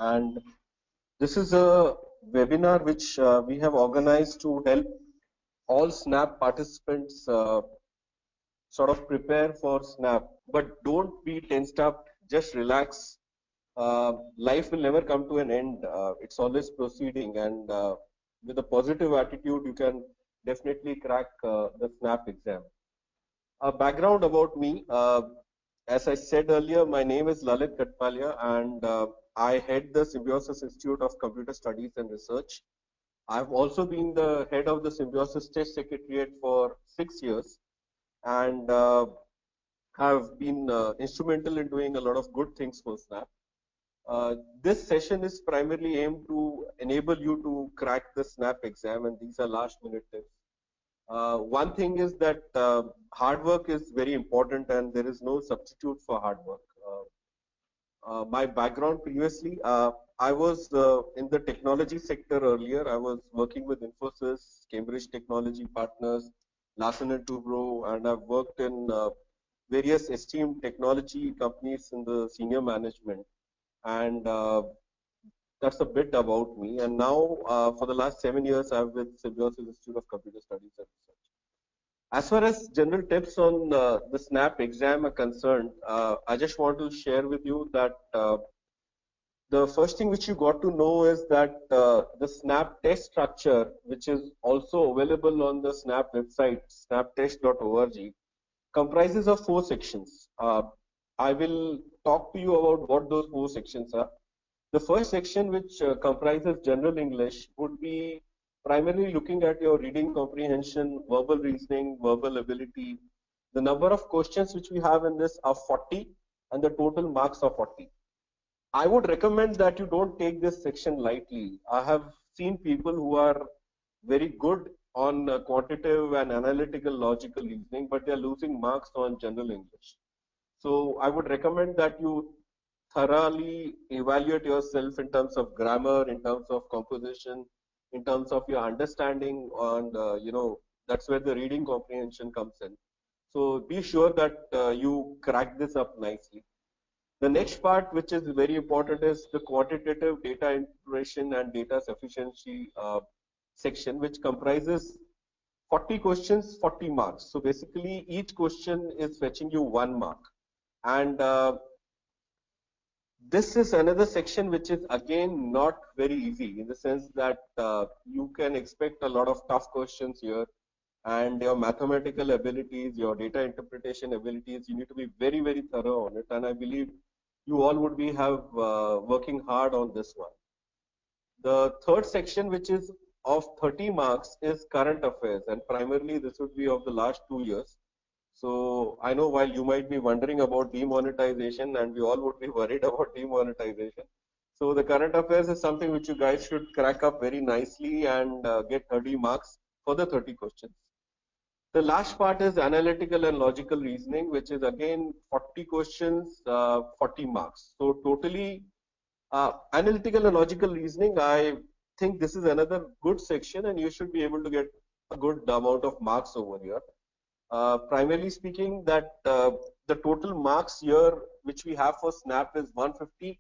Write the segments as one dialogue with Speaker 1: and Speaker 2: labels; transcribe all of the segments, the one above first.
Speaker 1: And this is a webinar which we have organized to help all SNAP participants sort of prepare for SNAP. But don't be tensed up, just relax. Life will never come to an end. It's always proceeding, and with a positive attitude, you can definitely crack the SNAP exam. A background about me. As I said earlier, my name is Lalit Katpalia, and I head the Symbiosis Institute of Computer Studies and Research. I've also been the head of the Symbiosis Test Secretariat for 6 years, and have been instrumental in doing a lot of good things for SNAP. This session is primarily aimed to enable you to crack the SNAP exam, and these are last minute tips. One thing is that hard work is very important, and there is no substitute for hard work. My background previously, I was in the technology sector earlier. I was working with Infosys, Cambridge Technology Partners, Larsen and Toubro, and I've worked in various esteemed technology companies in the senior management. And that's a bit about me. And now, for the last 7 years, I've been with Symbiosis Institute of Computer Studies and Research. As far as general tips on the SNAP exam are concerned, I just want to share with you that the first thing which you got to know is that the SNAP test structure, which is also available on the SNAP website, snaptest.org, comprises of 4 sections. I will talk to you about what those 4 sections are. The first section, which comprises general English, would be primarily looking at your reading comprehension, verbal reasoning, verbal ability. The number of questions which we have in this are 40, and the total marks are 40. I would recommend that you don't take this section lightly. I have seen people who are very good on quantitative and analytical logical reasoning, but they are losing marks on general English. So I would recommend that you thoroughly evaluate yourself in terms of grammar, in terms of composition, in terms of your understanding, and that's where the reading comprehension comes in. So be sure that you crack this up nicely. The next part, which is very important, is the quantitative data integration and data sufficiency section, which comprises 40 questions, 40 marks. So basically, each question is fetching you 1 mark. And this is another section which is again not very easy, in the sense that you can expect a lot of tough questions here, and your mathematical abilities, your data interpretation abilities, you need to be very, very thorough on it. And I believe you all would be working hard on this one. The third section, which is of 30 marks, is current affairs, and primarily this would be of the last 2 years. So I know while you might be wondering about demonetization, and we all would be worried about demonetization. So the current affairs is something which you guys should crack up very nicely and get 30 marks for the 30 questions. The last part is analytical and logical reasoning, which is again 40 questions, 40 marks. So totally analytical and logical reasoning, I think this is another good section, and you should be able to get a good amount of marks over here. Primarily speaking, that the total marks here which we have for SNAP is 150,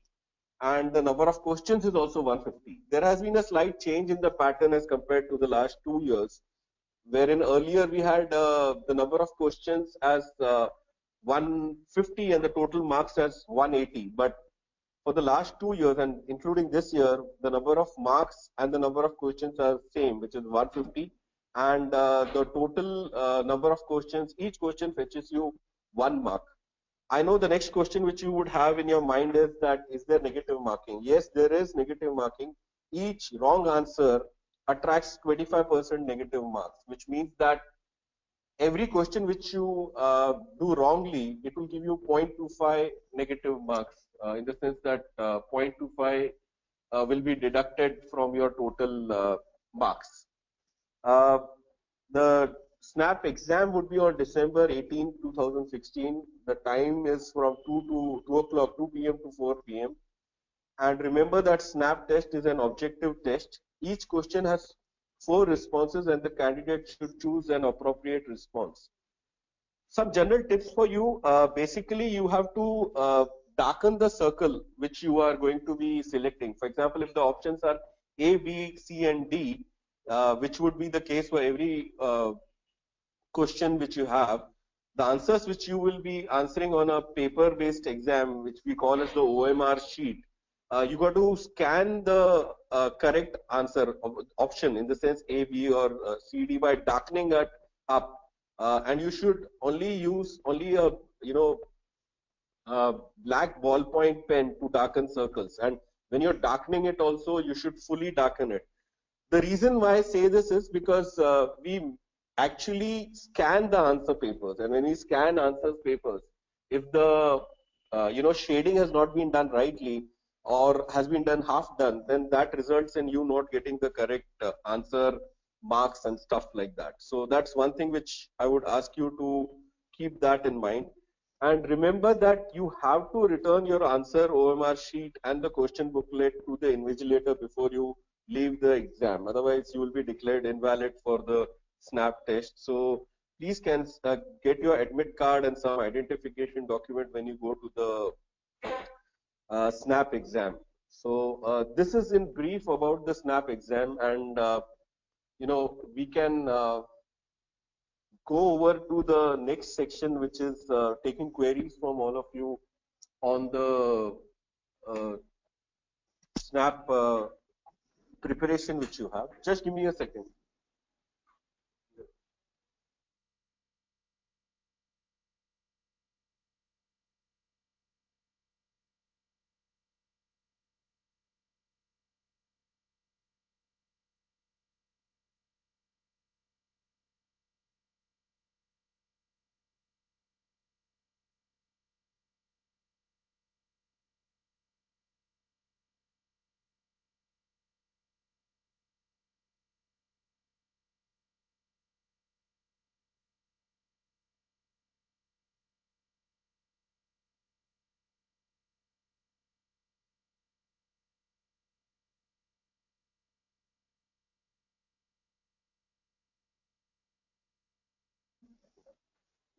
Speaker 1: and the number of questions is also 150. There has been a slight change in the pattern as compared to the last 2 years, wherein earlier we had the number of questions as 150 and the total marks as 180. But for the last 2 years, and including this year, the number of marks and the number of questions are same, which is 150. And the total number of questions, each question fetches you 1 mark. I know the next question which you would have in your mind is that, is there negative marking? Yes, there is negative marking. Each wrong answer attracts 25% negative marks, which means that every question which you do wrongly, it will give you 0.25 negative marks, in the sense that 0.25 will be deducted from your total marks. The SNAP exam would be on December 18, 2016. The time is from 2 p.m. to 4 p.m. And remember that SNAP test is an objective test. Each question has 4 responses, and the candidate should choose an appropriate response. Some general tips for you. Basically, you have to darken the circle which you are going to be selecting. For example, if the options are A, B, C, and D, which would be the case for every question which you have, the answers which you will be answering on a paper-based exam, which we call as the OMR sheet, you got to scan the correct answer option in the sense A, B, or C, D by darkening it up, and you should only use only a black ballpoint pen to darken circles. And when you're darkening it, also you should fully darken it. The reason why I say this is because we actually scan the answer papers, and when we scan answers papers, if the shading has not been done rightly or has been done half done, then that results in you not getting the correct answer marks and stuff like that. So that's one thing which I would ask you to keep that in mind. And remember that you have to return your answer OMR sheet and the question booklet to the invigilator before you leave the exam. Otherwise, you will be declared invalid for the SNAP test. So please can get your admit card and some identification document when you go to the SNAP exam. So this is in brief about the SNAP exam, and we can go over to the next section, which is taking queries from all of you on the uh, SNAP preparation which you have. Just give me a second.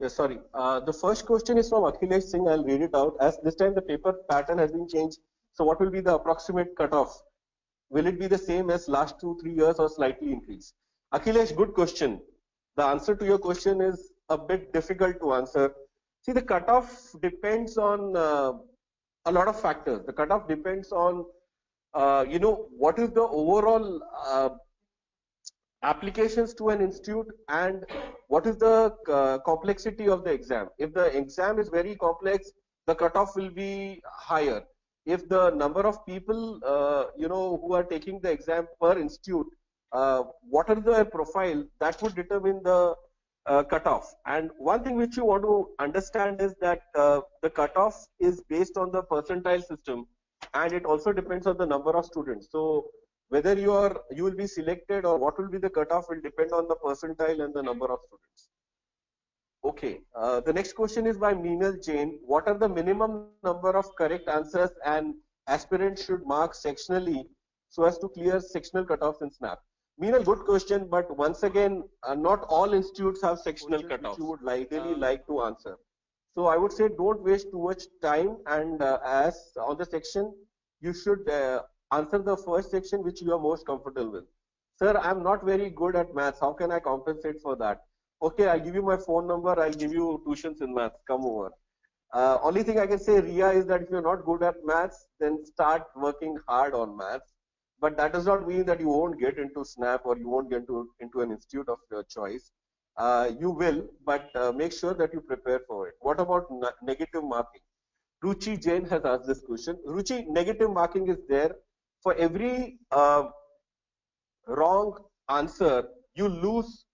Speaker 1: Yes, sorry. The first question is from Akhilesh Singh. I'll read it out. As this time the paper pattern has been changed, so what will be the approximate cutoff? Will it be the same as last 2-3 years or slightly increase? Akhilesh, good question. The answer to your question is a bit difficult to answer. See, the cutoff depends on a lot of factors. The cutoff depends on, what is the overall applications to an institute and what is the complexity of the exam. If the exam is very complex, the cutoff will be higher. If the number of people who are taking the exam per institute, what are the profile, that would determine the cutoff. And one thing which you want to understand is that the cutoff is based on the percentile system, and it also depends on the number of students. So whether you will be selected or what will be the cutoff will depend on the percentile and the number of students. Okay, the next question is by Meenal Jain. What are the minimum number of correct answers an aspirant should mark sectionally so as to clear sectional cutoffs in SNAP? Meenal, good question, but once again, not all institutes have sectional cutoffs you would ideally like to answer. So I would say don't waste too much time, and as on the section, you should answer the first section which you are most comfortable with. Sir, I'm not very good at maths. How can I compensate for that? Okay, I'll give you my phone number. I'll give you tuitions in maths. Come over. Only thing I can say, Ria, is that if you're not good at maths, then start working hard on maths. But that does not mean that you won't get into SNAP or you won't get into an institute of your choice. You will, but make sure that you prepare for it. What about negative marking? Ruchi Jain has asked this question. Ruchi, negative marking is there. For every wrong answer, you lose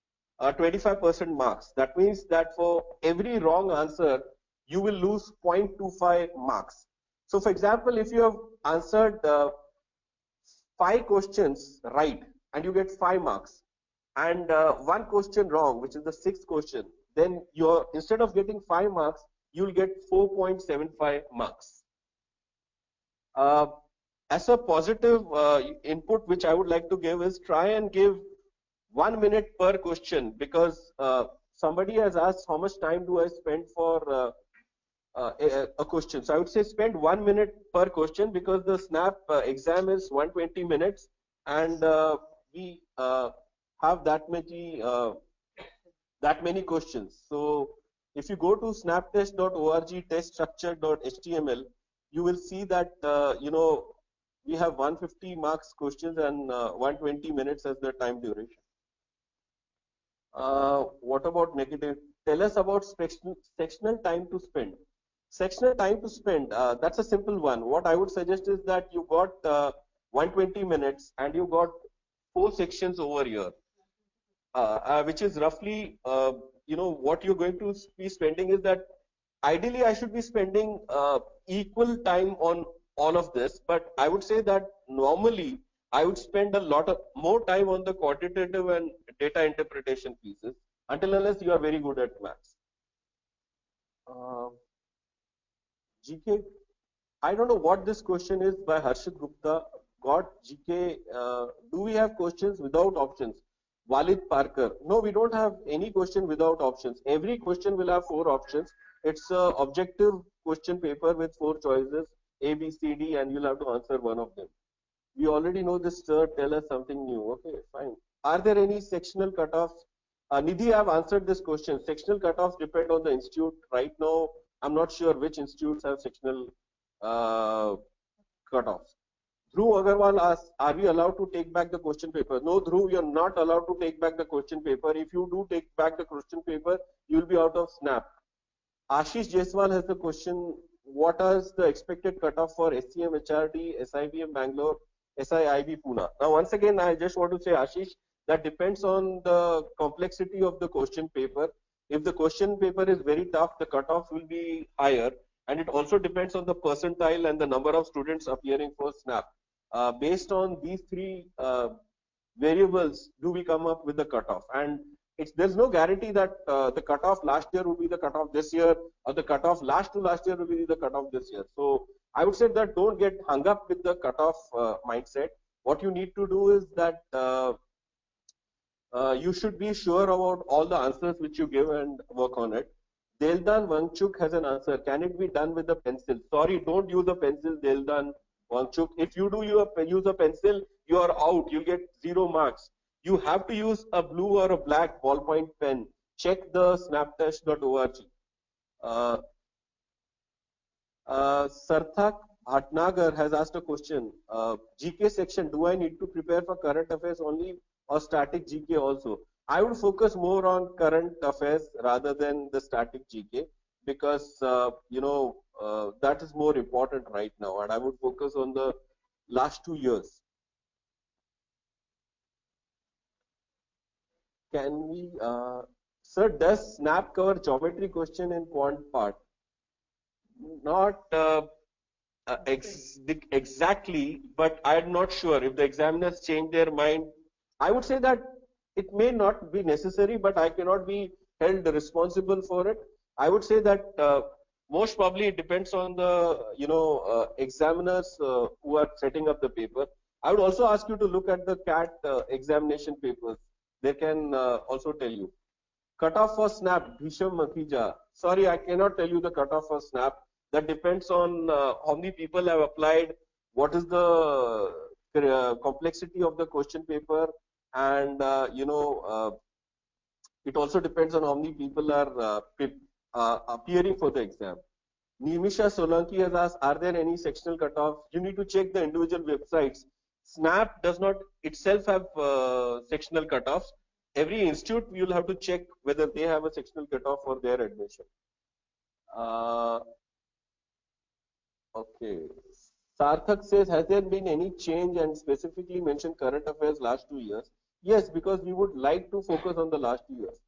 Speaker 1: 25% marks. That means that for every wrong answer, you will lose 0.25 marks. So for example, if you have answered 5 questions right and you get 5 marks, and one question wrong, which is the sixth question, then you're, instead of getting 5 marks, you'll get 4.75 marks. As a positive input which I would like to give is try and give 1 minute per question, because somebody has asked how much time do I spend for a question. So I would say spend 1 minute per question because the SNAP exam is 120 minutes, and we have that many questions. So if you go to snaptest.org teststructure.html, you will see that we have 150 marks questions and 120 minutes as the time duration. What about negative? Tell us about sectional time to spend. Sectional time to spend, that's a simple one. What I would suggest is that you got 120 minutes and you got 4 sections over here, which is roughly, what you're going to be spending is that ideally I should be spending equal time on all of this, but I would say that normally I would spend a lot of more time on the quantitative and data interpretation pieces until unless you are very good at maths. Uh, GK, I don't know what this question is by Harshit Gupta. Got GK. Do we have questions without options? Walid Parker. No, we don't have any question without options. Every question will have 4 options. It's a objective question paper with 4 choices, A, B, C, D, and you'll have to answer one of them. We already know this, sir. Tell us something new. Okay, fine. Are there any sectional cutoffs? Nidhi, I've answered this question. Sectional cutoffs depend on the institute. Right now, I'm not sure which institutes have sectional uh, cutoffs. Dhruv Agarwal asks, are we allowed to take back the question paper? No, Dhruv, you're not allowed to take back the question paper. If you do take back the question paper, you'll be out of SNAP. Ashish Jaiswal has the question, what is the expected cutoff for SCM HRD, SIBM Bangalore, SIIB Pune? Now, once again, I just want to say, Ashish, that depends on the complexity of the question paper. If the question paper is very tough, the cutoff will be higher. And it also depends on the percentile and the number of students appearing for SNAP. Based on these 3 variables, do we come up with the cutoff? And there's no guarantee that the cutoff last year will be the cutoff this year, or the cutoff last year will be the cutoff this year. So I would say that don't get hung up with the cutoff mindset. What you need to do is that you should be sure about all the answers which you give and work on it. Deldan Wangchuk has an answer. Can it be done with a pencil? Sorry, don't use a pencil, Deldan Wangchuk. If you do use a pencil, you are out. You get 0 marks. You have to use a blue or a black ballpoint pen. Check the snaptest.org. Uh, Sarthak Bhatnagar has asked a question. GK section, do I need to prepare for current affairs only or static GK also? I would focus more on current affairs rather than the static GK because, that is more important right now. And I would focus on the last 2 years. Can we, sir, does SNAP cover geometry question in quant part? Not exactly, but I'm not sure if the examiners change their mind. I would say that it may not be necessary, but I cannot be held responsible for it. I would say that most probably it depends on the examiners who are setting up the paper. I would also ask you to look at the CAT examination papers. They can also tell you. Cutoff for SNAP, Bhisham Makhija. Sorry, I cannot tell you the cutoff for SNAP. That depends on how many people have applied, what is the complexity of the question paper, and it also depends on how many people are appearing for the exam. Nimisha Solanki has asked, are there any sectional cutoffs? You need to check the individual websites. SNAP does not itself have sectional cutoffs. Every institute, you'll have to check whether they have a sectional cutoff for their admission. Okay. Sarthak says, has there been any change and specifically mentioned current affairs last 2 years? Yes, because we would like to focus on the last 2 years.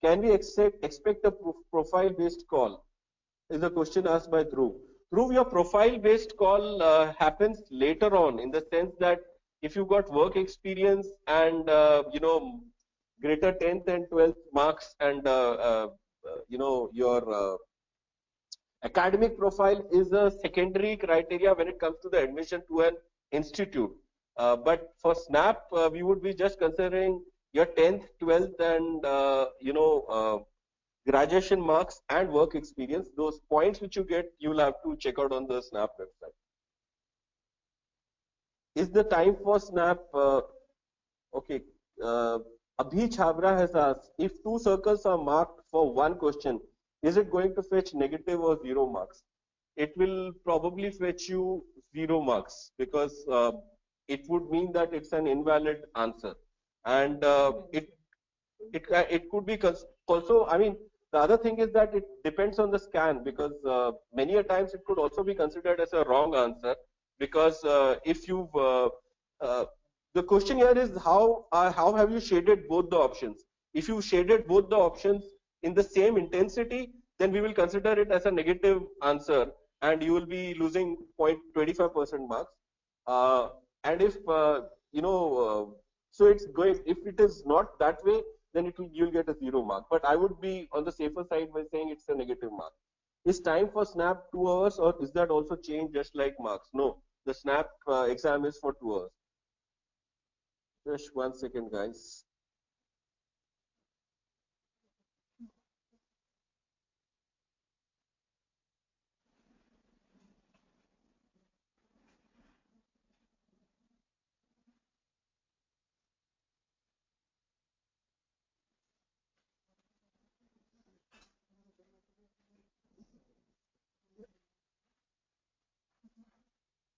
Speaker 1: Can we expect a profile-based call? Is a question asked by Dhruv. Dhruv, your profile-based call happens later on in the sense that if you got work experience and, greater 10th and 12th marks and, your academic profile is a secondary criteria when it comes to the admission to an institute. But for SNAP, we would be just considering your 10th, 12th, and graduation marks and work experience. Those points which you get, you will have to check out on the SNAP website. Is the time for SNAP okay? Uh, Abhi Chabra has asked, if two circles are marked for one question, is it going to fetch negative or 0 marks? It will probably fetch you 0 marks because it would mean that it's an invalid answer, and it could be also. I mean, the other thing is that it depends on the scan because many a times it could also be considered as a wrong answer because if you've uh, the question here is how have you shaded both the options? If you shaded both the options in the same intensity, then we will consider it as a negative answer, and you will be losing 0.25% marks. Uh, and if so it's going. If it is not that way, then you'll get a 0 mark. But I would be on the safer side by saying it's a negative mark. Is time for SNAP 2 hours, or is that also changed just like marks? No, the SNAP exam is for 2 hours. Just 1 second, guys.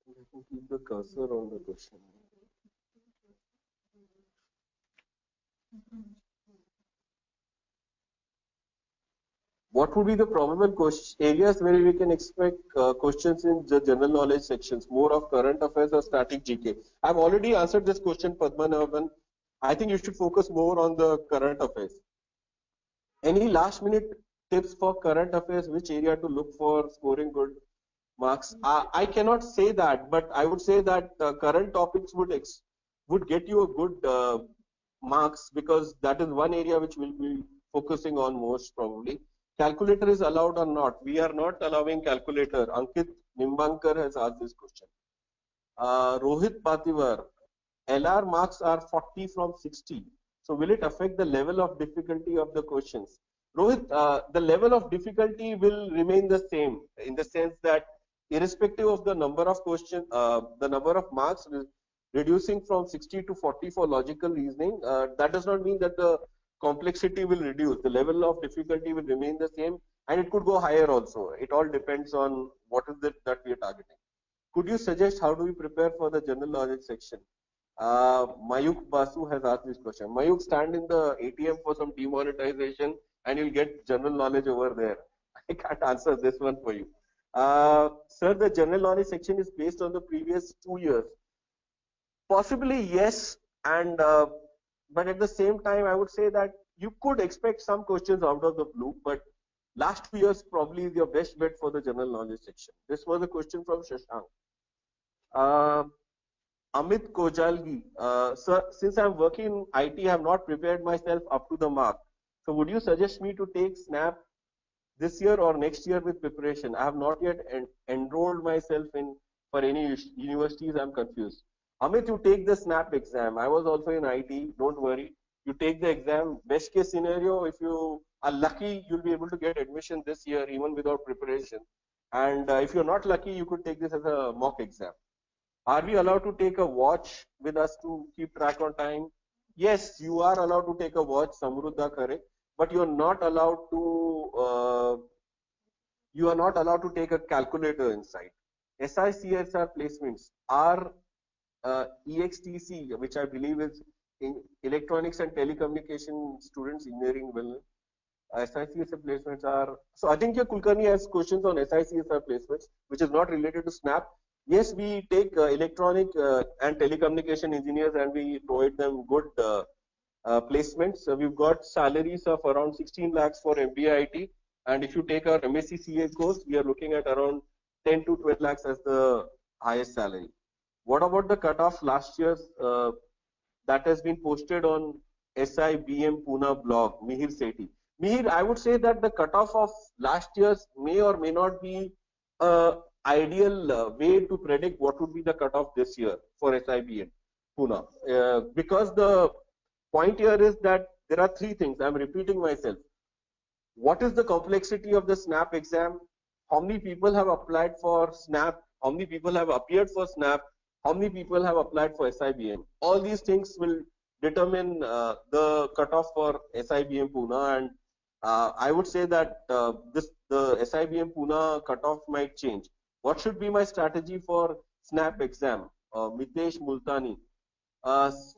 Speaker 1: Let me keep the cursor on the question. What would be the probable areas where we can expect questions in the general knowledge sections? More of current affairs or static GK? I've already answered this question, Padmanabhan. I think you should focus more on the current affairs. Any last minute tips for current affairs? Which area to look for scoring good marks? I cannot say that, but I would say that current topics would get you a good marks because that is one area which we'll be focusing on most probably. Calculator is allowed or not? We are not allowing calculator. Ankit Nimbankar has asked this question. Rohit Pativar, LR marks are 40 from 60. So will it affect the level of difficulty of the questions? Rohit, the level of difficulty will remain the same in the sense that irrespective of the number of questions, the number of marks reducing from 60 to 40 for logical reasoning, that does not mean that the complexity will reduce. The level of difficulty will remain the same and it could go higher also. It all depends on what is it that we are targeting. Could you suggest how do we prepare for the general knowledge section? Mayuk Basu has asked this question. Mayuk, stand in the ATM for some demonetization and you'll get general knowledge over there. I can't answer this one for you. Sir, the general knowledge section is based on the previous 2 years. Possibly yes, and but at the same time, I would say that you could expect some questions out of the blue, but last 2 years probably is your best bet for the general knowledge section. This was a question from Shashank. Uh, Amit Kojalgi, sir, since I'm working in IT, I have not prepared myself up to the mark. So would you suggest me to take SNAP this year or next year with preparation? I have not yet enrolled myself in for any universities. I'm confused. Amit, you take the SNAP exam. I was also in IT. Don't worry. You take the exam. Best case scenario, if you are lucky, you'll be able to get admission this year even without preparation. And if you're not lucky, you could take this as a mock exam. Are we allowed to take a watch with us to keep track on time? Yes, you are allowed to take a watch, Samruddha Kare, but you are not allowed to take a calculator inside. SICSR placements are EXTC, which I believe is in electronics and telecommunication students engineering will. SICSR placements are, so I think your Kulkarni has questions on SICSR placements, which is not related to SNAP. Yes, we take electronic and telecommunication engineers and we provide them good placements. So we've got salaries of around 16 lakhs for MBA and if you take our MSc CA course, we are looking at around 10 to 12 lakhs as the highest salary. What about the cutoff last year's that has been posted on SIBM Pune blog, Mihir Sethi? Mihir, I would say that the cutoff of last year's may or may not be ideal way to predict what would be the cutoff this year for SIBM Pune. Because the point here is that there are three things. I'm repeating myself. What is the complexity of the SNAP exam? How many people have applied for SNAP? How many people have appeared for SNAP? How many people have applied for SIBM? All these things will determine the cutoff for SIBM Pune, and I would say that the SIBM Pune cutoff might change. What should be my strategy for SNAP exam? Mitesh Multani.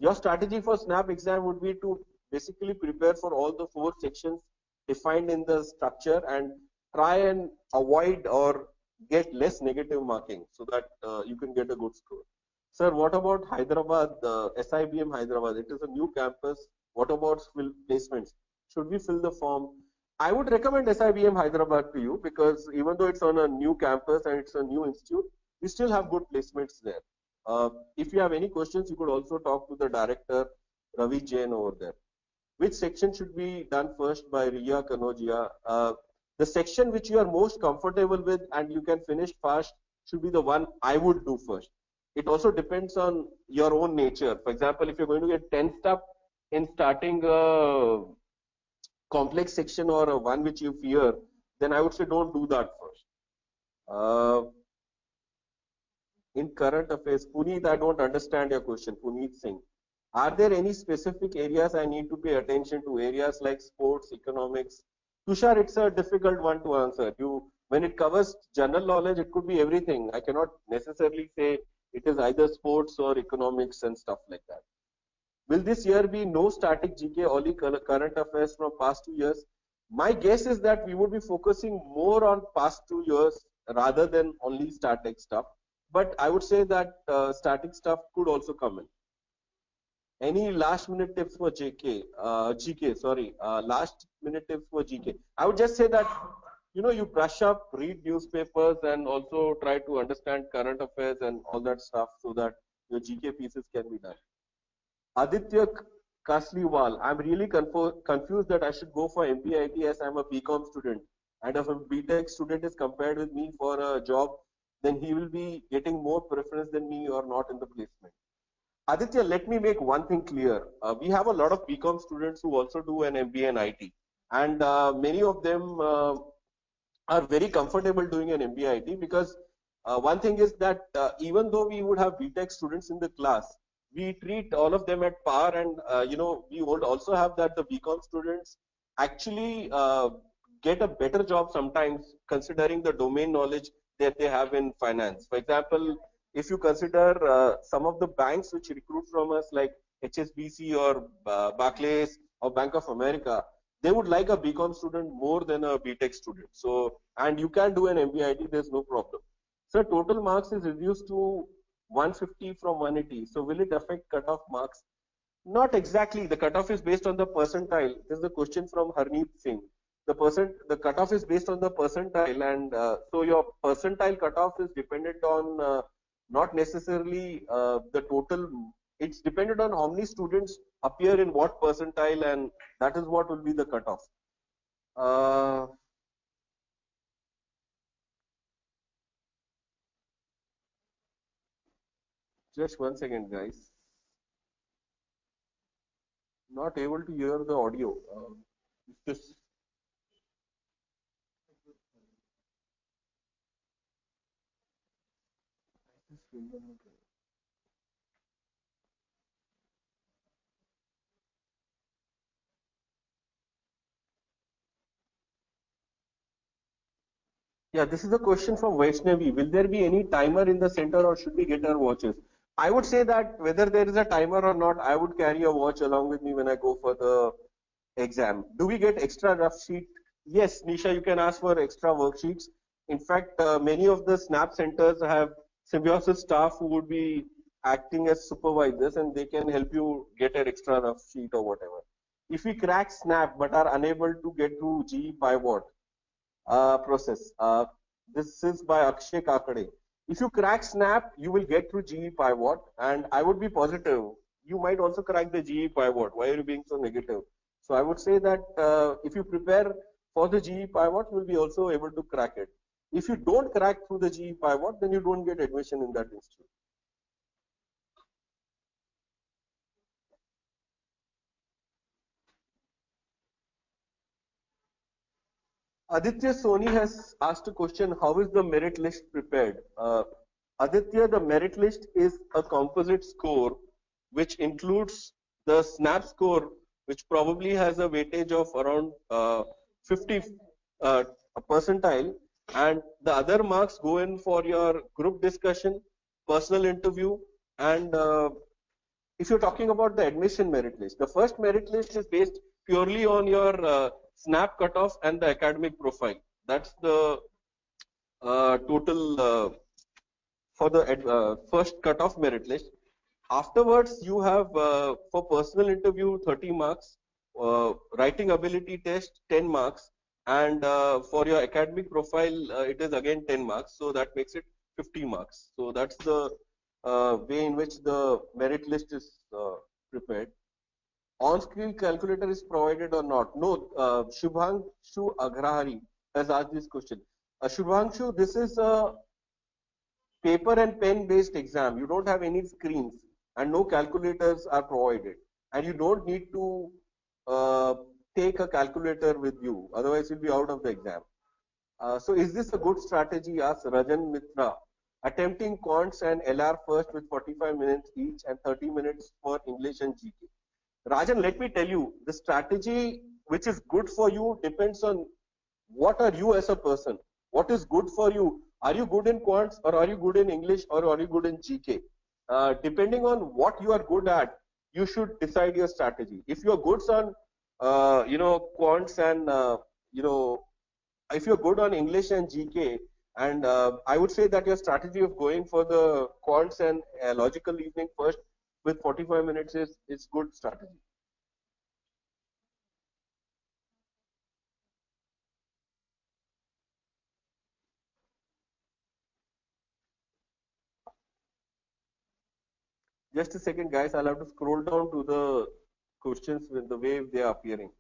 Speaker 1: Your strategy for SNAP exam would be to basically prepare for all the four sections defined in the structure and try and avoid or get less negative marking so that you can get a good score. Sir, what about Hyderabad, SIBM Hyderabad? It is a new campus. What about placements? Should we fill the form? I would recommend SIBM Hyderabad to you because even though it's on a new campus and it's a new institute, we still have good placements there. If you have any questions, you could also talk to the director, Ravi Jain, over there. Which section should be done first by Riya Kanojia? The section which you are most comfortable with and you can finish fast should be the one I would do first. It also depends on your own nature. For example, if you're going to get tensed up in starting a complex section or a one which you fear, then I would say don't do that first. In current affairs, Puneet, I don't understand your question. Puneet Singh. Are there any specific areas I need to pay attention to? Areas like sports, economics? Tushar, it's a difficult one to answer. When it covers general knowledge, it could be everything. I cannot necessarily say it is either sports or economics and stuff like that. Will this year be no static GK, only current affairs from past 2 years? My guess is that we would be focusing more on past 2 years rather than only static stuff. But I would say that static stuff could also come in. Any last minute tips for GK, sorry, last minute tips for GK. I would just say that, you brush up, read newspapers and also try to understand current affairs and all that stuff so that your GK pieces can be done. Aditya Kasliwal, I'm really confused that I should go for MBIT as I'm a BCom student. And if a BTech student is compared with me for a job, then he will be getting more preference than me or not in the placement. Aditya, let me make one thing clear. We have a lot of BCom students who also do an MBA in IT. And many of them are very comfortable doing an MBA IT because one thing is that even though we would have BTech students in the class, we treat all of them at par, and we would also have that the BCom students actually get a better job sometimes considering the domain knowledge that they have in finance. For example, if you consider some of the banks which recruit from us like HSBC or Barclays or Bank of America, they would like a BCom student more than a BTech student. So, and you can do an MBIT, there's no problem. So total marks is reduced to 150 from 180. So will it affect cutoff marks? Not exactly. The cutoff is based on the percentile. This is a question from Harneet Singh. The cutoff is based on the percentile, and so your percentile cutoff is dependent on not necessarily the total. It's dependent on how many students appear in what percentile, and that is what will be the cutoff. Just 1 second, guys. Not able to hear the audio. Just Yeah, this is a question from Vaishnavi. Will there be any timer in the center or should we get our watches? I would say that whether there is a timer or not, I would carry a watch along with me when I go for the exam. Do we get extra rough sheet? Yes, Nisha, you can ask for extra worksheets. In fact, many of the SNAP centers have symbiosis staff who would be acting as supervisors and they can help you get an extra rough sheet or whatever. If we crack SNAP but are unable to get through GE pivot, process. This is by Akshay Kakade. If you crack Snap, you will get through GE pivot, and I would be positive. You might also crack the GE pivot. Why are you being so negative? So I would say that if you prepare for the GE pivot, you will be also able to crack it. If you don't crack through the GE pivot, then you don't get admission in that institute. Aditya Soni has asked a question, how is the merit list prepared? Aditya, the merit list is a composite score which includes the snap score, which probably has a weightage of around 50 uh, percentile, and the other marks go in for your group discussion, personal interview, and if you're talking about the admission merit list, the first merit list is based purely on your snap cutoff and the academic profile. That's the total for the first cutoff merit list. Afterwards, you have for personal interview 30 marks, writing ability test 10 marks, and for your academic profile, it is again 10 marks. So that makes it 50 marks. So that's the way in which the merit list is prepared. On-screen calculator is provided or not? No, Shubhangshu Agrahari has asked this question. Shubhangshu, this is a paper and pen based exam. You don't have any screens and no calculators are provided. And you don't need to uh, take a calculator with you. Otherwise, you'll be out of the exam. So is this a good strategy? Asks Rajan Mitra. Attempting quants and LR first with 45 minutes each and 30 minutes for English and GK. Rajan, let me tell you, the strategy which is good for you depends on what are you as a person. What is good for you? Are you good in quants or are you good in English or are you good in GK? Depending on what you are good at, you should decide your strategy. If you're good on, quants and, if you're good on English and GK, and I would say that your strategy of going for the quants and logical reasoning first with 45 minutes is good strategy. Just a second, guys. I'll have to scroll down to the questions with the way they are appearing.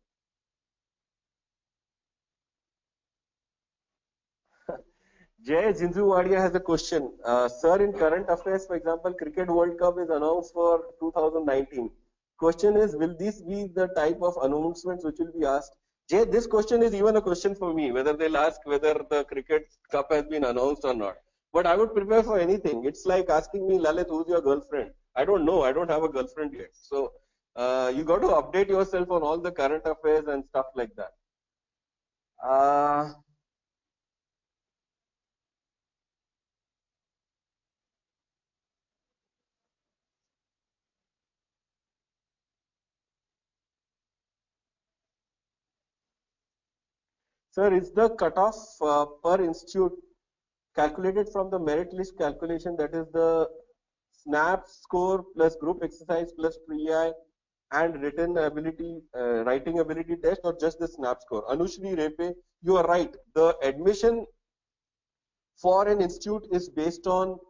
Speaker 1: Jay Jinjuwadia has a question. Sir, in current affairs, for example, Cricket World Cup is announced for 2019. Question is, will these be the type of announcements which will be asked? Jay, this question is even a question for me, whether they'll ask whether the Cricket Cup has been announced or not. But I would prepare for anything. It's like asking me, Lalit, who's your girlfriend? I don't know. I don't have a girlfriend yet. So you got to update yourself on all the current affairs and stuff like that. Uh, Sir, is the cutoff per institute calculated from the merit list calculation, that is the SNAP score plus group exercise plus PI and writing ability test, or just the SNAP score? Anushri Repe, you are right. The admission for an institute is based on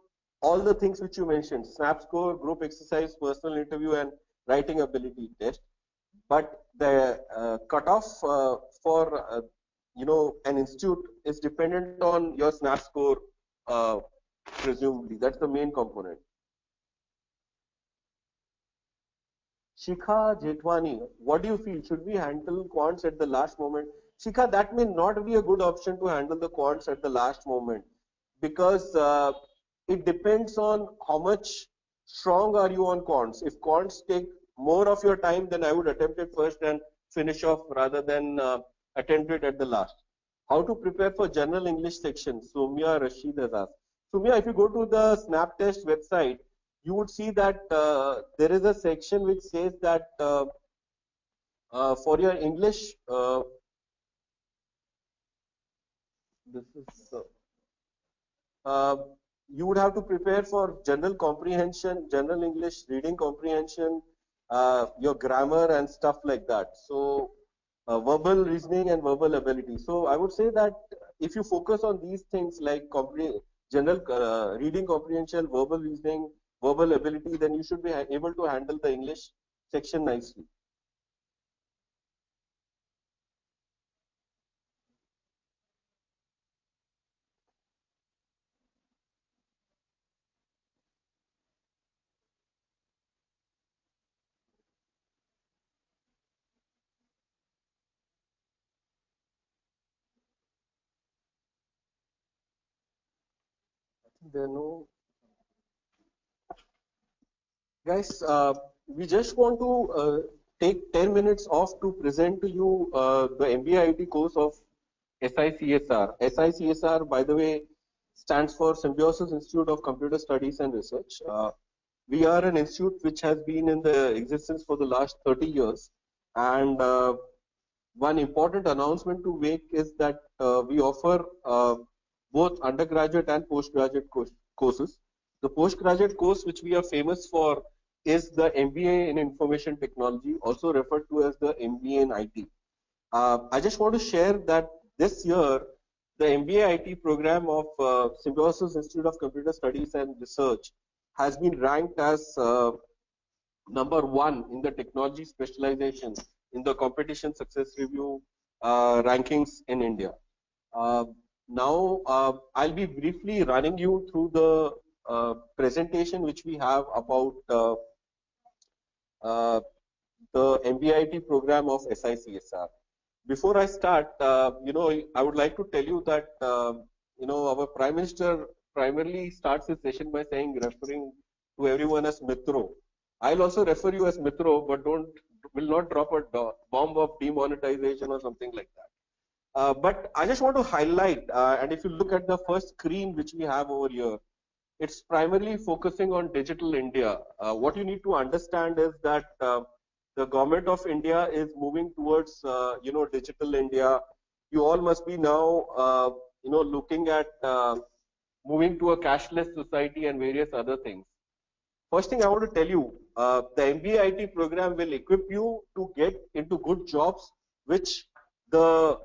Speaker 1: all the things which you mentioned: SNAP score, group exercise, personal interview, and writing ability test. But the cutoff for an institute is dependent on your snap score, uh, presumably that's the main component. Shikha Jetwani, what do you feel, should we handle quants at the last moment? Shikha, that may not be a good option to handle the quants at the last moment, because it depends on how much strong are you on quants. If quants take more of your time, then I would attempt it first and finish off rather than attempt it at the last. How to prepare for general English section? Soumya Rashid has asked. Soumya, if you go to the Snap Test website, you would see that there is a section which says that for your English, this is uh, you would have to prepare for general comprehension, general English reading comprehension, your grammar and stuff like that. So verbal reasoning and verbal ability. So I would say that if you focus on these things like general reading comprehension, verbal reasoning, verbal ability, then you should be able to handle the English section nicely. There are no guys. We just want to take 10 minutes off to present to you the MBA course of SICSR. SICSR, by the way, stands for Symbiosis Institute of Computer Studies and Research. We are an institute which has been in the existence for the last 30 years, and one important announcement to make is that we offer both undergraduate and postgraduate courses. The postgraduate course, which we are famous for, is the MBA in Information Technology, also referred to as the MBA in IT. I just want to share that this year, the MBA IT program of Symbiosis Institute of Computer Studies and Research has been ranked as number one in the technology specialization in the competition success review rankings in India. Uh, now, I'll be briefly running you through the presentation which we have about uh, the MBIT program of SICSR. Before I start, I would like to tell you that, our Prime Minister primarily starts his session by referring to everyone as Mitro. I'll also refer you as Mitro, but will not drop a bomb of demonetization or something like that. But I just want to highlight, and if you look at the first screen which we have over here, it's primarily focusing on digital India. What you need to understand is that the government of India is moving towards, digital India. You all must be now, looking at moving to a cashless society and various other things. First thing I want to tell you, the MBA IT program will equip you to get into good jobs, which the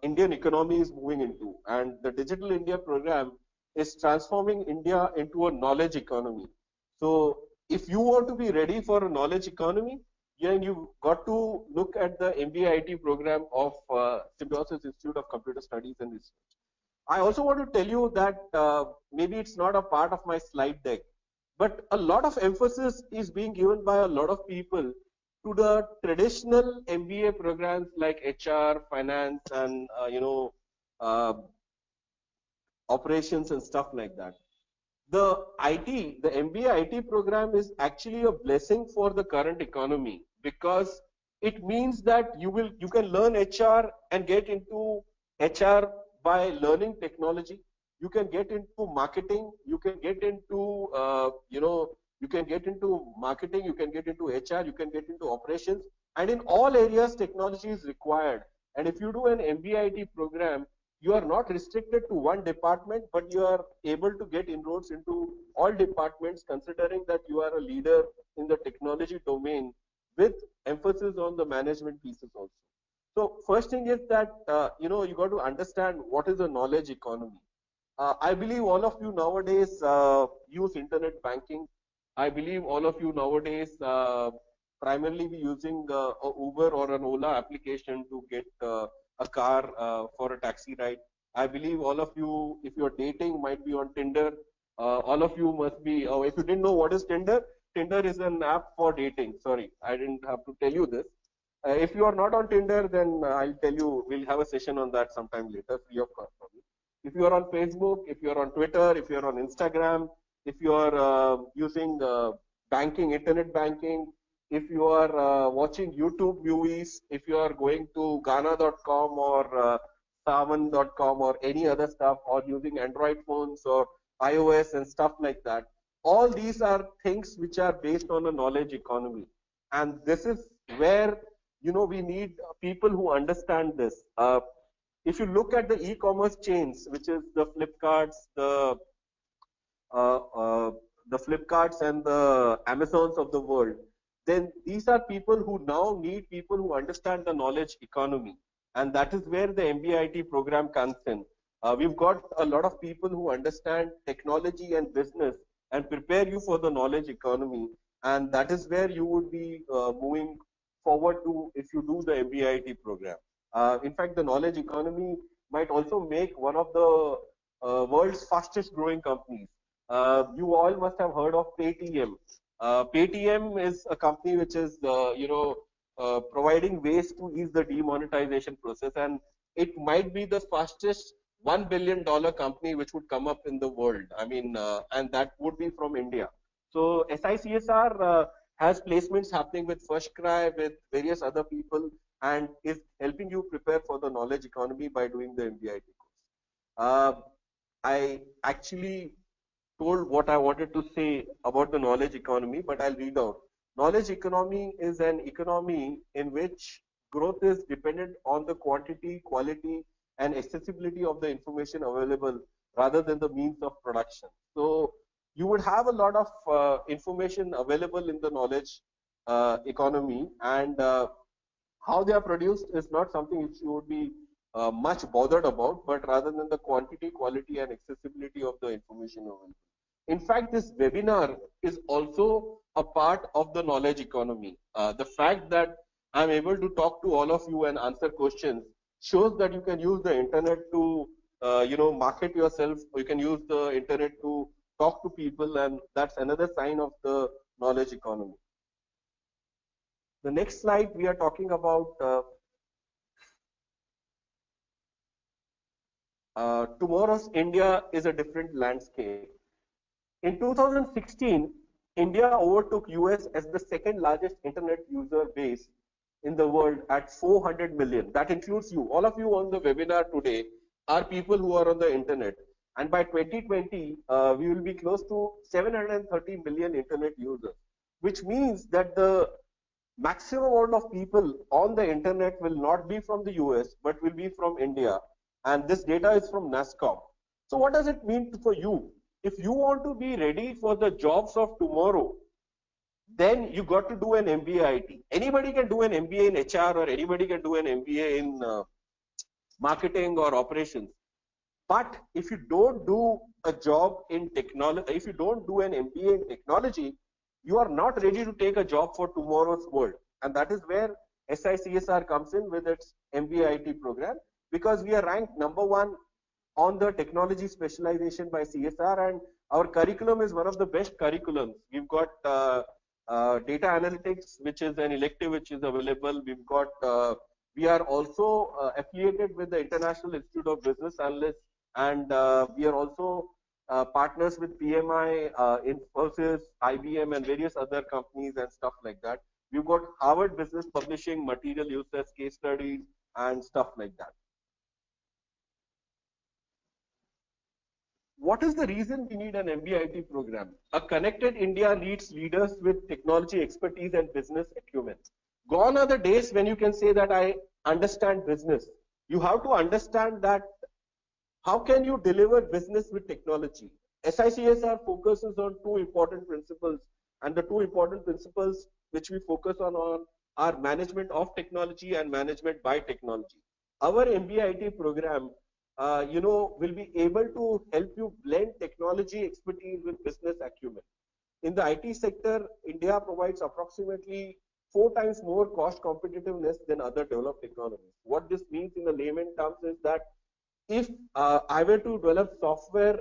Speaker 1: Indian economy is moving into. And the Digital India program is transforming India into a knowledge economy. So if you want to be ready for a knowledge economy, then you've got to look at the MBA IT program of Symbiosis Institute of Computer Studies and Research. I also want to tell you that maybe it's not a part of my slide deck, but a lot of emphasis is being given by a lot of people to the traditional MBA programs like HR, finance, and uh, operations and stuff like that. The MBA IT program is actually a blessing for the current economy because it means that you can learn HR and get into HR by learning technology. You can get into marketing. You can get into you can get into marketing. You can get into HR. You can get into operations. And in all areas, technology is required. And if you do an MBA IT program, you are not restricted to one department, but you are able to get inroads into all departments, considering that you are a leader in the technology domain with emphasis on the management pieces also. So first thing is that, you got to understand what is a knowledge economy. I believe all of you nowadays use internet banking. I believe all of you nowadays primarily be using a Uber or an Ola application to get a car for a taxi ride. I believe all of you, if you're dating, might be on Tinder. All of you must be, if you didn't know what is Tinder, Tinder is an app for dating. Sorry, I didn't have to tell you this. If you are not on Tinder, then I'll tell you, we'll have a session on that sometime later, free of cost for me. If you are on Facebook, if you are on Twitter, if you are on Instagram, if you are using banking, internet banking, if you are watching YouTube movies, if you are going to Ghana.com or Savan.com or any other stuff, or using Android phones or iOS and stuff like that, all these are things which are based on a knowledge economy. And this is where we need people who understand this. If you look at the e-commerce chains, which is uh, uh, the Flipkarts and the Amazons of the world, then these are people who now need people who understand the knowledge economy. And that is where the MBIT program comes in. We've got a lot of people who understand technology and business and prepare you for the knowledge economy. And that is where you would be moving forward to if you do the MBIT program. In fact, the knowledge economy might also make one of the world's fastest growing companies. You all must have heard of Paytm. Paytm is a company which is, providing ways to ease the demonetization process, and it might be the fastest $1 billion company which would come up in the world. I mean, and that would be from India. So SICSR has placements happening with First Cry, with various other people, and is helping you prepare for the knowledge economy by doing the MBIT course. I actually told what I wanted to say about the knowledge economy, but I'll read out. Knowledge economy is an economy in which growth is dependent on the quantity, quality, and accessibility of the information available rather than the means of production. So you would have a lot of information available in the knowledge economy, and how they are produced is not something which you would be much bothered about, but rather than the quantity, quality, and accessibility of the information available. In fact, this webinar is also a part of the knowledge economy. The fact that I'm able to talk to all of you and answer questions shows that you can use the internet to, market yourself. You can use the internet to talk to people, and that's another sign of the knowledge economy. The next slide, we are talking about tomorrow's India is a different landscape. In 2016, India overtook US as the second largest internet user base in the world at 400 million. That includes you. All of you on the webinar today are people who are on the internet. And by 2020, we will be close to 730 million internet users, which means that the maximum amount of people on the internet will not be from the US, but will be from India. And this data is from NASCOM. So what does it mean for you? If you want to be ready for the jobs of tomorrow, then you got to do an MBA IT. Anybody can do an MBA in HR, or anybody can do an MBA in marketing or operations. But if you don't do a job in technology, if you don't do an MBA in technology, you are not ready to take a job for tomorrow's world. And that is where SICSR comes in with its MBA IT program, because we are ranked #1 on the technology specialization by CSR, and our curriculum is one of the best curriculums. We've got data analytics, which is an elective which is available. We've got we are also affiliated with the International Institute of Business Analysts, and we are also partners with PMI, Infosys, IBM, and various other companies and stuff like that. We've got Harvard Business Publishing material used as case studies and stuff like that. What is the reason we need an MBIT program? A connected India needs leaders with technology expertise and business acumen. Gone are the days when you can say that I understand business. You have to understand that how can you deliver business with technology? SICSR focuses on two important principles, and the two important principles which we focus on are management of technology and management by technology. Our MBIT program will be able to help you blend technology expertise with business acumen. In the IT sector, India provides approximately 4 times more cost competitiveness than other developed economies. What this means in the layman terms is that if I were to develop software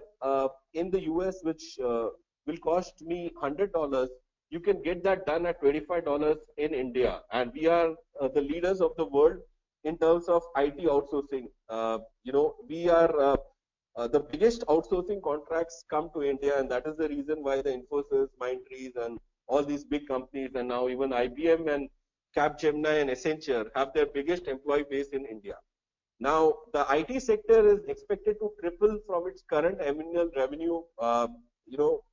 Speaker 1: in the US, which will cost me $100, you can get that done at $25 in India. And we are the leaders of the world in terms of IT outsourcing. We are the biggest outsourcing contracts come to India, and that is the reason why the Infosys, Mindtrees, and all these big companies, and now even IBM and Capgemini and Accenture have their biggest employee base in India. Now, the IT sector is expected to triple from its current annual revenue,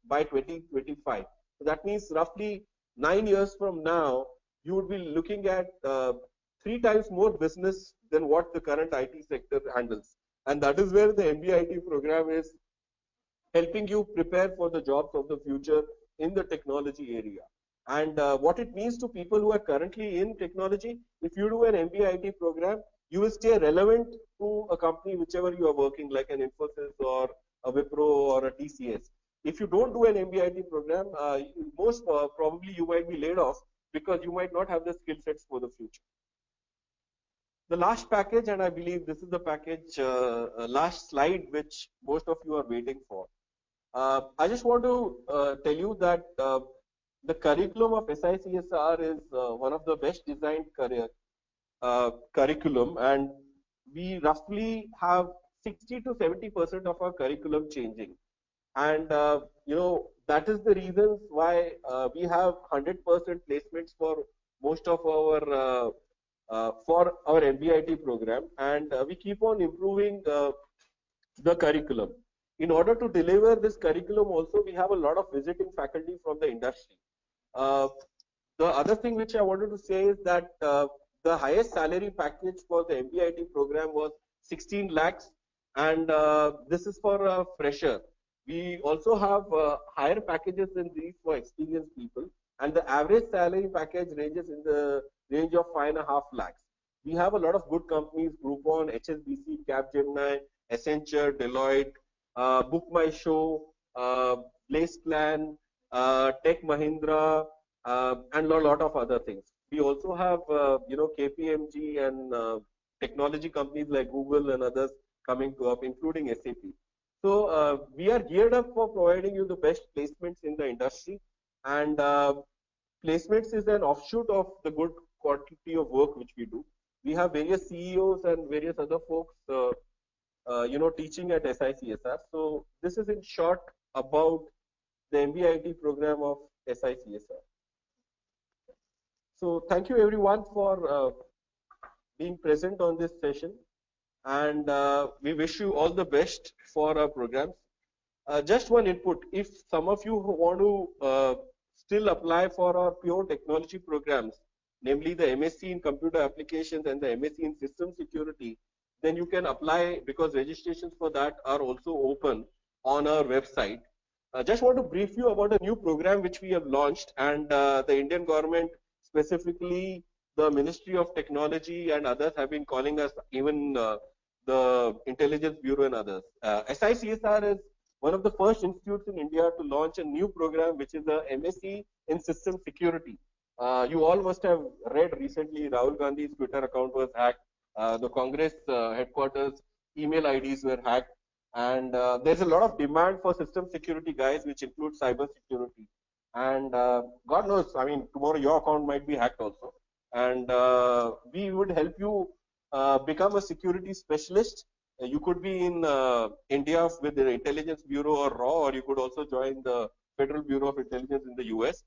Speaker 1: by 2025. So that means roughly 9 years from now, you would be looking at 3 times more business than what the current IT sector handles. And that is where the MBIT program is helping you prepare for the jobs of the future in the technology area. And what it means to people who are currently in technology, if you do an MBIT program, you will stay relevant to a company, whichever you are working, like an Infosys or a Wipro or a TCS. If you don't do an MBIT program, most probably you might be laid off because you might not have the skill sets for the future. The last package, and I believe this is the package, last slide, which most of you are waiting for. I just want to tell you that the curriculum of SICSR is one of the best designed curriculum, and we roughly have 60 to 70% of our curriculum changing. And that is the reasons why we have 100% placements for most of our for our MBIT program, and we keep on improving the curriculum. In order to deliver this curriculum, also we have a lot of visiting faculty from the industry. Uh, the other thing which I wanted to say is that the highest salary package for the MBIT program was 16 lakhs, and this is for a fresher. We also have higher packages than these for experienced people, and the average salary package ranges in the range of 5.5 lakhs. We have a lot of good companies: Groupon, HSBC, Capgemini, Accenture, Deloitte, Book My Show, Blaze Plan, Tech Mahindra, and a lot of other things. We also have, KPMG and technology companies like Google and others coming to up, including SAP. So we are geared up for providing you the best placements in the industry, and placements is an offshoot of the good quality of work which we do. We have various CEOs and various other folks, teaching at SICSR. So this is in short about the MBIT program of SICSR. So thank you everyone for being present on this session, and we wish you all the best for our programs. Just one input: if some of you who want to still apply for our pure technology programs, namely the MSc in computer applications and the MSc in system security, then you can apply, because registrations for that are also open on our website. Just want to brief you about a new program which we have launched, and the Indian government, specifically the Ministry of Technology and others, have been calling us, even the Intelligence Bureau and others. SICSR is one of the first institutes in India to launch a new program, which is the MSc in System Security. You all must have read recently Rahul Gandhi's Twitter account was hacked. The Congress headquarters email IDs were hacked. And there's a lot of demand for system security, guys, which includes cyber security. And God knows, I mean, tomorrow your account might be hacked also. And we would help you become a security specialist. You could be in India with the Intelligence Bureau or RAW, or you could also join the Federal Bureau of Intelligence in the US.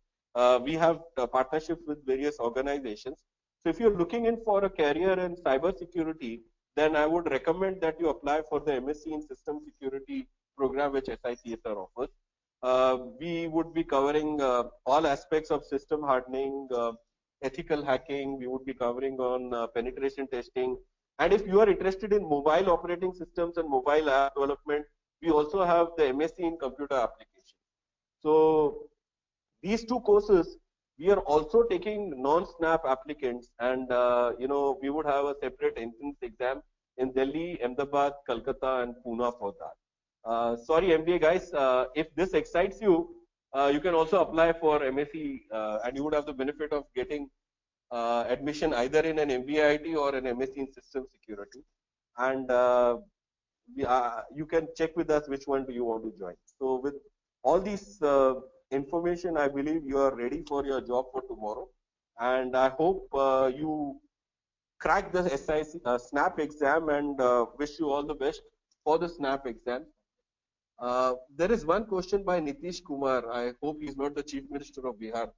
Speaker 1: We have partnerships with various organizations. So if you're looking in for a career in cyber security, then I would recommend that you apply for the MSc in System Security program which SICSR offers. We would be covering all aspects of system hardening, ethical hacking. We would be covering on penetration testing. And if you are interested in mobile operating systems and mobile app development, we also have the MSc in Computer Applications. So these two courses, we are also taking non-SNAP applicants, and we would have a separate entrance exam in Delhi, Ahmedabad, Kolkata, and Pune for that. Sorry, MBA guys, if this excites you, you can also apply for MSc, and you would have the benefit of getting admission either in an MBIT or an MSc in System Security. And you can check with us which one do you want to join. So with all these information, I believe you are ready for your job for tomorrow. And I hope you crack the SNAP exam, and wish you all the best for the SNAP exam. There is one question by Nitish Kumar. I hope he's not the Chief Minister of Bihar.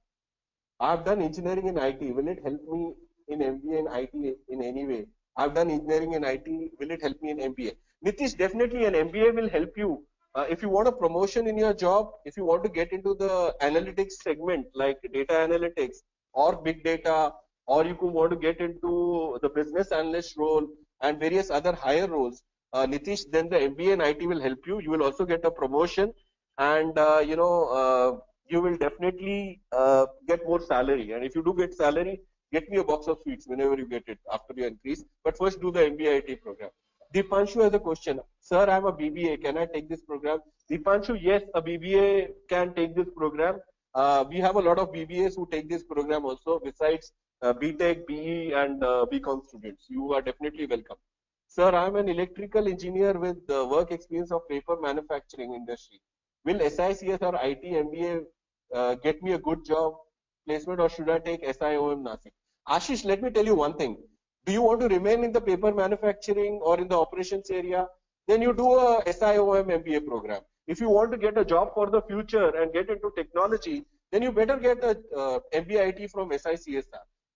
Speaker 1: I've done engineering in IT. Will it help me in MBA in IT in any way? I've done engineering in IT. Will it help me in MBA? Nitish, definitely an MBA will help you. If you want a promotion in your job, if you want to get into the analytics segment like data analytics or big data, or you could want to get into the business analyst role and various other higher roles, Nitish, then the MBA in IT will help you. You will also get a promotion, and you will definitely get more salary. And if you do get salary, get me a box of sweets whenever you get it after your increase. But first do the MBA IT program. Dipanshu has a question. Sir, I'm a BBA. Can I take this program? Dipanshu, yes, a BBA can take this program. We have a lot of BBAs who take this program also, besides BTech, BE, and BCom students. You are definitely welcome. Sir, I'm an electrical engineer with work experience of paper manufacturing industry. Will SICSR IT MBA get me a good job placement, or should I take SIOM Nasik? Ashish, let me tell you one thing. Do you want to remain in the paper manufacturing or in the operations area? then you do a SIOM MBA program. If you want to get a job for the future and get into technology, then you better get a MBA IT from SICSR.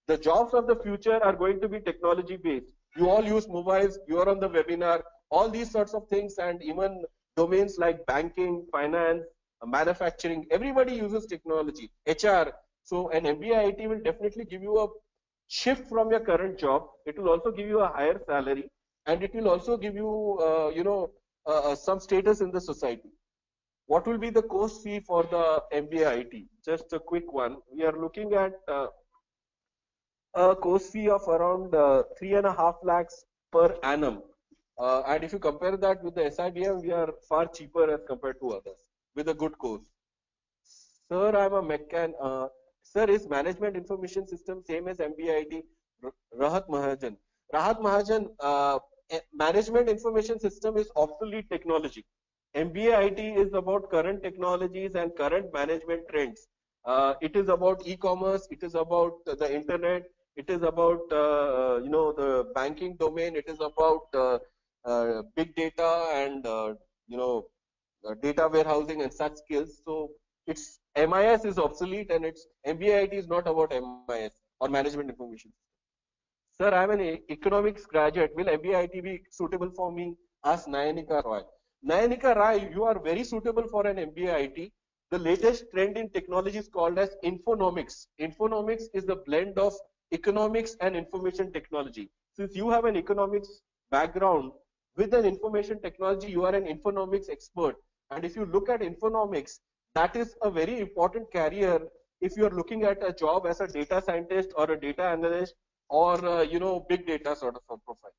Speaker 1: The jobs of the future are going to be technology based. You all use mobiles, you are on the webinar, all these sorts of things, and even domains like banking, finance, manufacturing, everybody uses technology, HR. So an MBA IT will definitely give you a shift from your current job. It will also give you a higher salary, and it will also give you, some status in the society. What will be the course fee for the MBA IT? Just a quick one. We are looking at a course fee of around 3.5 lakhs per annum. And if you compare that with the SIBM, we are far cheaper as compared to others with a good course. Sir, I'm a mechan. Sir, is management information system same as MBIT? Rahat Mahajan. Rahat Mahajan, management information system is obsolete technology. MBIT is about current technologies and current management trends. It is about e-commerce. It is about the internet. It is about the banking domain. It is about big data and data warehousing and such skills. So its MIS is obsolete and its MBIT is not about MIS or management information. Sir, I'm an economics graduate. Will MBIT be suitable for me? Ask Nayanika Roy. Nayanika Roy, you are very suitable for an MBIT. The latest trend in technology is called as infonomics. Infonomics is the blend of economics and information technology. Since you have an economics background, with an information technology, you are an infonomics expert. And if you look at infonomics, that is a very important career if you are looking at a job as a data scientist or a data analyst or big data sort of a profile.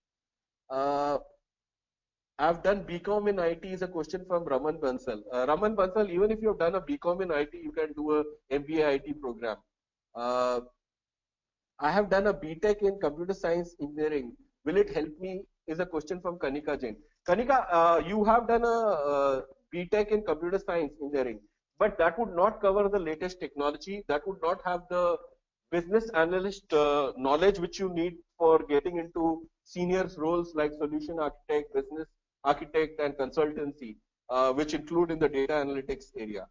Speaker 1: I've done BCom in IT is a question from Raman Bansal. Raman Bansal, even if you have done a BCom in IT, you can do a MBA IT program. I have done a BTech in computer science engineering. Will it help me? Is a question from Kanika Jain. Kanika, you have done a BTech in computer science engineering, but that would not cover the latest technology. That would not have the business analyst knowledge which you need for getting into senior roles like solution architect, business architect, and consultancy, which include in the data analytics area.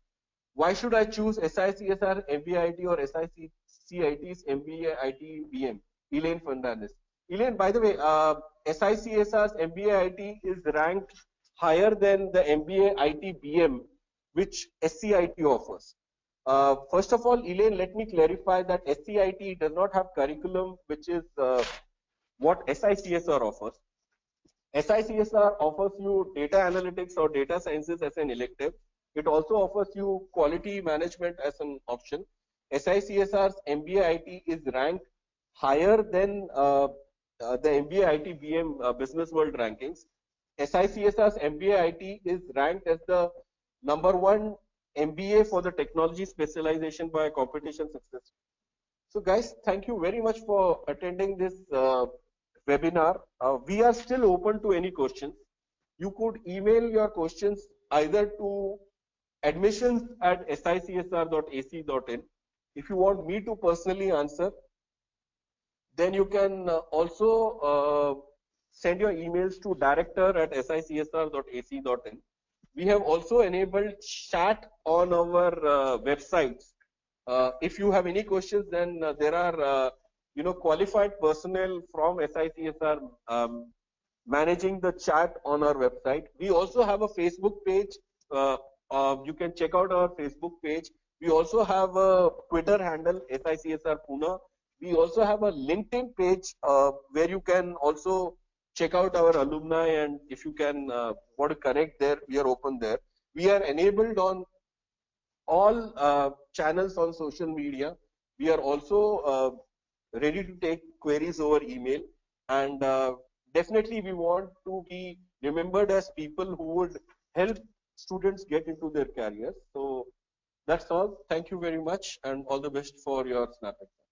Speaker 1: Why should I choose SICSR MBIT or SICIT's MBIT BM? Elaine Fernandez. Elaine, by the way, SICSR's MBIT is ranked higher than the MBA IT BM, which SCIT offers. First of all, Elaine, let me clarify that SCIT does not have curriculum, which is what SICSR offers. SICSR offers you data analytics or data sciences as an elective. It also offers you quality management as an option. SICSR's MBA IT is ranked higher than the MBA IT BM Business World rankings. SICSR's MBA IT is ranked as the #1 MBA for the technology specialization by competition success. So guys, thank you very much for attending this webinar. We are still open to any questions. You could email your questions either to admissions@sicsr.ac.in. If you want me to personally answer, then you can also send your emails to director@sicsr.ac.in. We have also enabled chat on our websites. If you have any questions, then there are qualified personnel from SICSR managing the chat on our website. We also have a Facebook page. You can check out our Facebook page. We also have a Twitter handle, SICSR Pune. We also have a LinkedIn page where you can also check out our alumni, and if you can want to connect there, we are open there. We are enabled on all channels on social media. We are also ready to take queries over email, and definitely we want to be remembered as people who would help students get into their careers. So that's all. Thank you very much, and all the best for your snap exam.